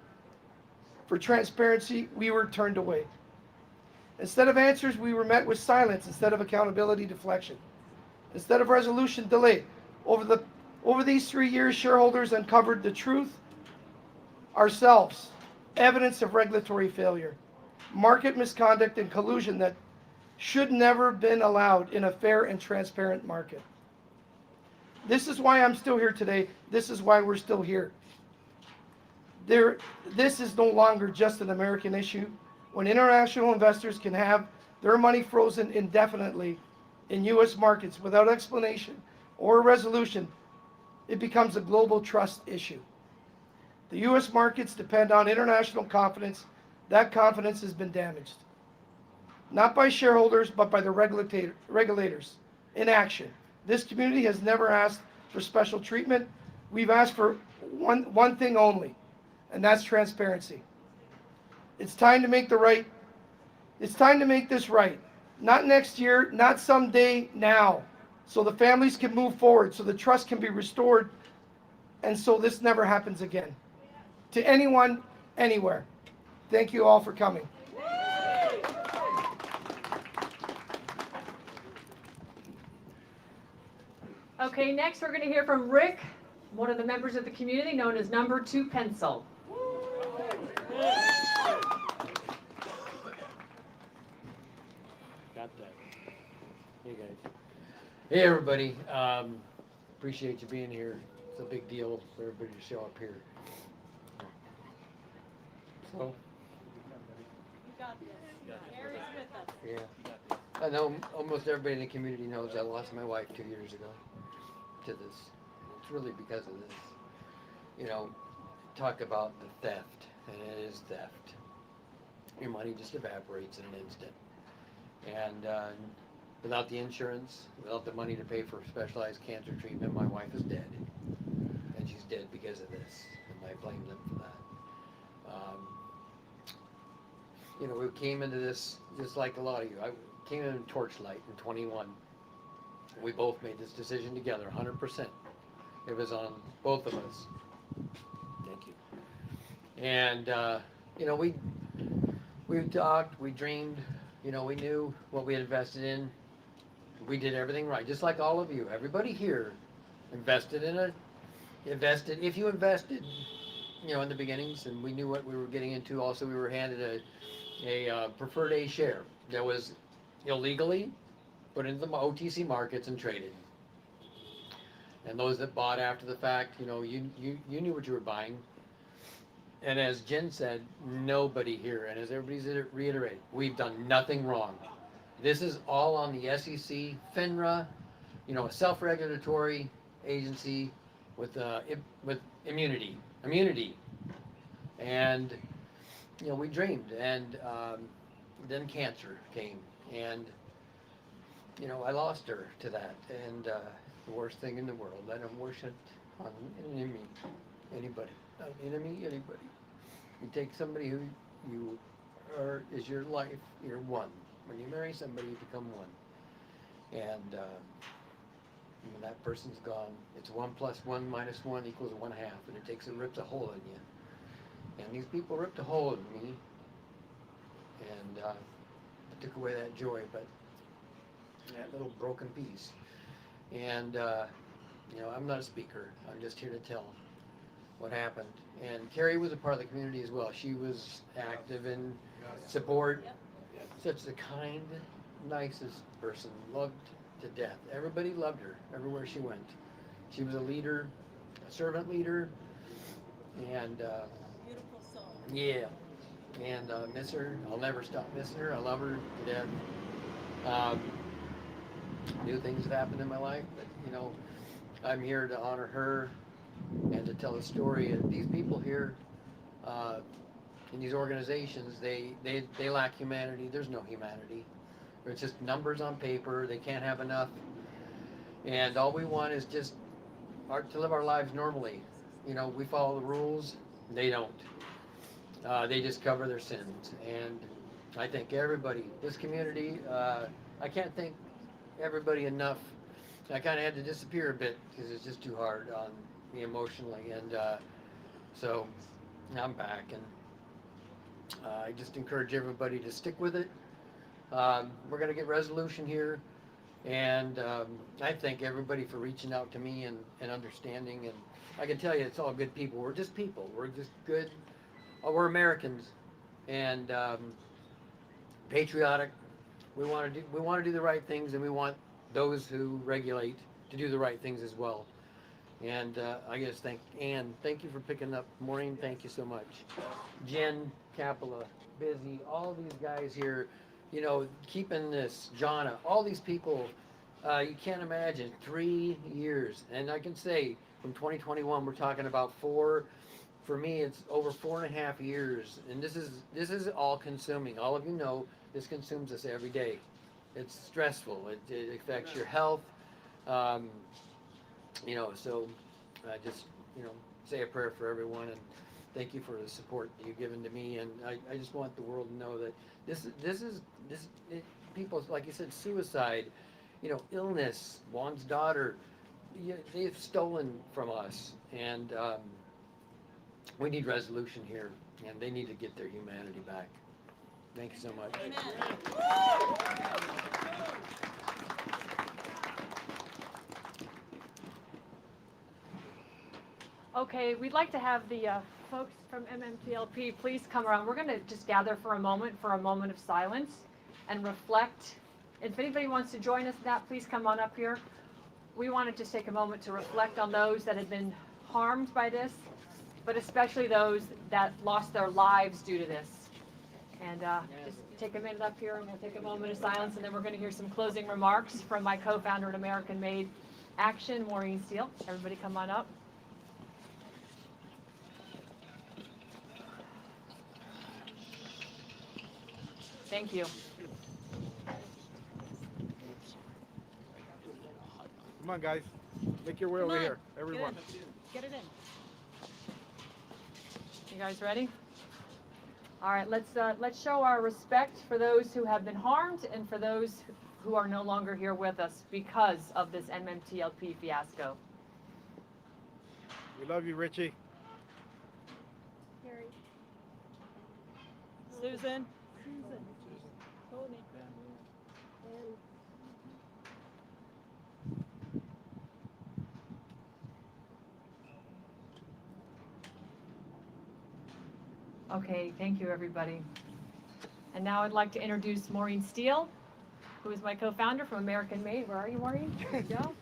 for transparency, we were turned away. Instead of answers, we were met with silence. Instead of accountability, deflection. Instead of resolution, delay. Over these 3 years, shareholders uncovered the truth ourselves, evidence of regulatory failure, market misconduct, and collusion that should never have been allowed in a fair and transparent market. This is why I'm still here today. This is why we're still here. This is no longer just an American issue. When international investors can have their money frozen indefinitely in U.S. markets without explanation or resolution, it becomes a global trust issue. The U.S. markets depend on international confidence. That confidence has been damaged, not by shareholders, but by the regulators in action. This community has never asked for special treatment. We've asked for one thing only, and that's transparency. It's time to make this right. Not next year, not someday, now. So the families can move forward, so the trust can be restored, and so this never happens again. To anyone, anywhere. Thank you all for coming. Okay, next we're going to hear from Rick, one of the members of the community known as Number 2 Pencil. Got that. Hey guys. Hey everybody. Appreciate you being here. It's a big deal for everybody to show up here. So. Yeah. I know almost everybody in the community knows I lost my wife 2 years ago to this. It's really because of this. You know, talk about the theft, and it is theft. Your money just evaporates in an instant. And without the insurance, without the money to pay for specialized cancer treatment, my wife is dead. And she's dead because of this. And I blame them for that. You know, we came into this just like a lot of you. I came in Torchlight in 21. We both made this decision together, 100%. It was on both of us. Thank you. And, you know, we talked, we dreamed, you know, we knew what we had invested in. We did everything right, just like all of you. Everybody here invested, if you invested, you know, in the beginnings, and we knew what we were getting into. Also, we were handed a preferred A share that was illegally put into the OTC markets and traded. And those that bought after the fact, you know, you knew what you were buying. And as Jen said, nobody here, and as everybody's reiterated, we've done nothing wrong. This is all on the SEC, FINRA, you know, a self-regulatory agency with immunity, and you know, we dreamed, and then cancer came, and you know, I lost her to that, and the worst thing in the world. I don't wish it on an enemy, anybody, anybody. You take somebody who you are is your life, you're one. When you marry somebody, you become one, and when that person's gone, it's 1 + 1 - 1 = 1/2, and it rips a hole in you. And these people ripped a hole in me, and it took away that joy, but that little broken piece. And you know, I'm not a speaker. I'm just here to tell what happened. And Carrie was a part of the community as well. She was active in support. Such the kind, nicest person, loved to death. Everybody loved her everywhere she went. She was a leader, a servant leader, and Beautiful soul. yeah, and miss her. I'll never stop missing her. I love her to death. New things have happened in my life, but you know, I'm here to honor her and to tell a story. And these people here in these organizations, they lack humanity. There's no humanity. It's just numbers on paper. They can't have enough. And all we want is just to live our lives normally. You know, we follow the rules. They don't. They just cover their sins. And I thank everybody, this community, I can't thank everybody enough. I kind of had to disappear a bit because it's just too hard on me emotionally. And so I'm back. And I just encourage everybody to stick with it. We're going to get resolution here. And I thank everybody for reaching out to me and understanding. And I can tell you, it's all good people. We're just people. We're just good. We're Americans, and patriotic. We want to do the right things, and we want those who regulate to do the right things as well. And I just thank Ann. Thank you for picking up. Maureen, thank you so much. Jen, Capella, Busy, all these guys here. You know, keeping this, Jonna, all these people, you can't imagine, 3 years. And I can say from 2021, we're talking about for me, it's over 4.5 years. And this is all consuming. All of you know, this consumes us every day. It's stressful. It affects your health. You know, so I just, you know, say a prayer for everyone and thank you for the support that you've given to me. And I just want the world to know that people, like you said, suicide, you know, illness, Juan's daughter, they've stolen from us. And we need resolution here, and they need to get their humanity back. Thank you so much. Okay, we'd like to have the folks from MMTLP please come around. We're going to just gather for a moment of silence and reflect. If anybody wants to join us in that, please come on up here. We want to just take a moment to reflect on those that have been harmed by this, but especially those that lost their lives due to this. And just take a minute up here and we'll take a moment of silence, and then we're going to hear some closing remarks from my co-founder at American Made Action, Maureen Steele. Everybody come on up. Thank you. Come on, guys. Make your way over here, everyone. Get it in. You guys ready? All right, let's show our respect for those who have been harmed and for those who are no longer here with us because of this MMTLP fiasco. We love you, Richie. Carrie. Susan. Tony. Okay, thank you, everybody. And now I'd like to introduce Maureen Steele, who is my co-founder from American Made. Where are you, Maureen? There you go.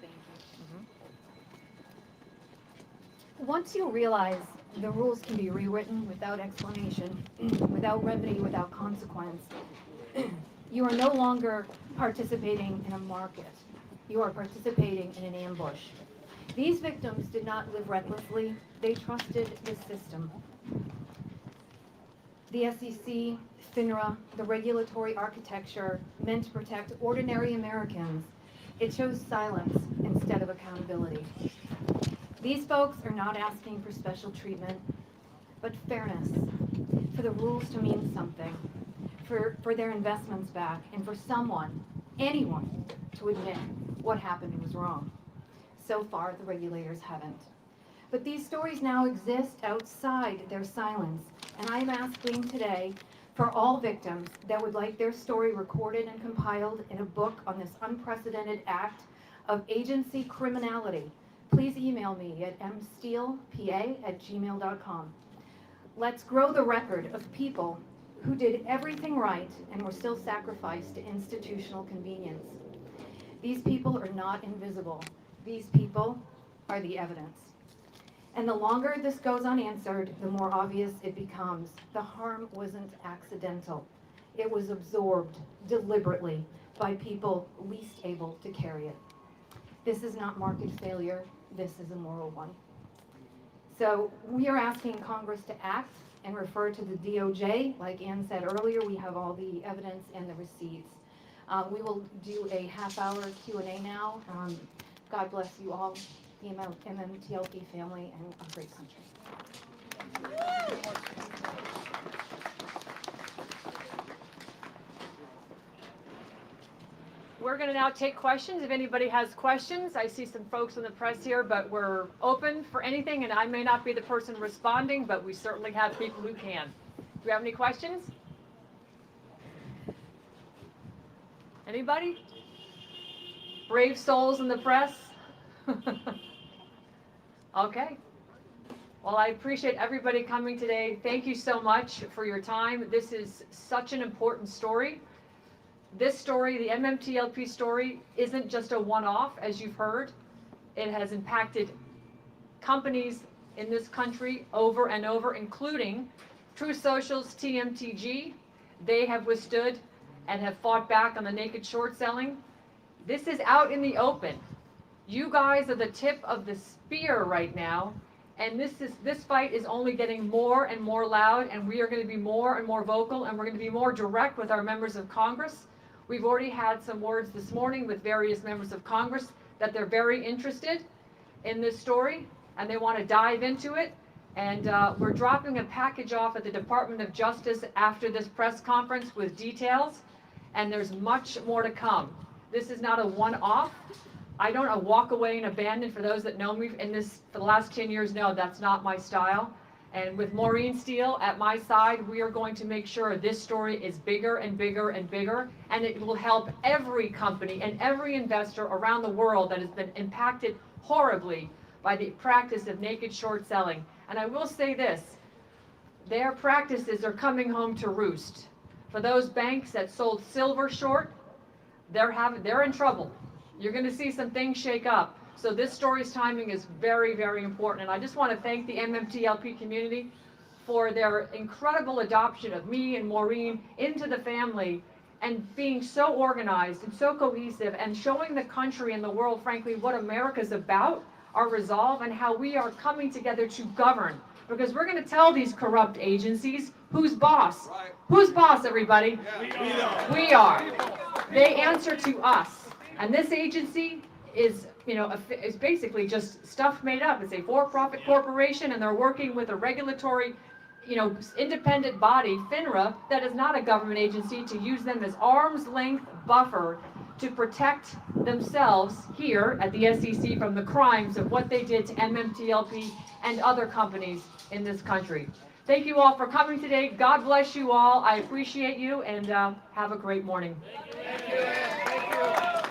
Thank you. Once you realize the rules can be rewritten without explanation, without remedy, without consequence, you are no longer participating in a market. You are participating in an ambush. These victims did not live recklessly. They trusted the system. The SEC, FINRA, the regulatory architecture meant to protect ordinary Americans. It chose silence instead of accountability. These folks are not asking for special treatment, but fairness, for the rules to mean something, for their investments back, and for someone, anyone, to admit what happened was wrong. So far, the regulators haven't. But these stories now exist outside their silence, and I'm asking today for all victims that would like their story recorded and compiled in a book on this unprecedented act of agency criminality. Please email me at msteelpa@gmail.com. Let's grow the record of people who did everything right and were still sacrificed to institutional convenience. These people are not invisible. These people are the evidence. And the longer this goes unanswered, the more obvious it becomes. The harm wasn't accidental. It was absorbed deliberately by people least able to carry it. This is not market failure. This is a moral one. So we are asking Congress to act and refer to the DOJ. Like Ann said earlier, we have all the evidence and the receipts. We will do a half-hour Q&A now. God bless you all, the MMTLP family, and our great country. We're going to now take questions. If anybody has questions, I see some folks in the press here, but we're open for anything, and I may not be the person responding, but we certainly have people who can. Do you have any questions? Anybody? Brave souls in the press? Okay. Well, I appreciate everybody coming today. Thank you so much for your time. This is such an important story. This story, the MMTLP story, isn't just a one-off, as you've heard. It has impacted companies in this country over and over, including True Social's TMTG. They have withstood and have fought back on the naked short selling. This is out in the open. You guys are the tip of the spear right now, and this fight is only getting more and more loud, and we are going to be more and more vocal, and we're going to be more direct with our members of Congress. We've already had some words this morning with various members of Congress that they're very interested in this story, and they want to dive into it. And we're dropping a package off at the Department of Justice after this press conference with details, and there's much more to come. This is not a one-off. I don't walk away and abandon. For those that know me in this for the last 10 years, no, that's not my style. And with Maureen Steele at my side, we are going to make sure this story is bigger and bigger and bigger, and it will help every company and every investor around the world that has been impacted horribly by the practice of naked short selling. And I will say this, their practices are coming home to roost. For those banks that sold silver short, they're in trouble. You're going to see some things shake up. So this story's timing is very, very important. And I just want to thank the MMTLP community for their incredible adoption of me and Maureen into the family, and being so organized and so cohesive, and showing the country and the world, frankly, what America's about, our resolve, and how we are coming together to govern. Because we're going to tell these corrupt agencies who's boss. Right. Who's boss, everybody? Yeah. We are. They answer to us. And this agency is, is basically just stuff made up. It's a for-profit corporation, and they're working with a regulatory, independent body, FINRA, that is not a government agency, to use them as arm's length buffer to protect themselves here at the SEC from the crimes of what they did to MMTLP and other companies in this country. Thank you all for coming today. God bless you all. I appreciate you, and have a great morning. Thank you. Thank you.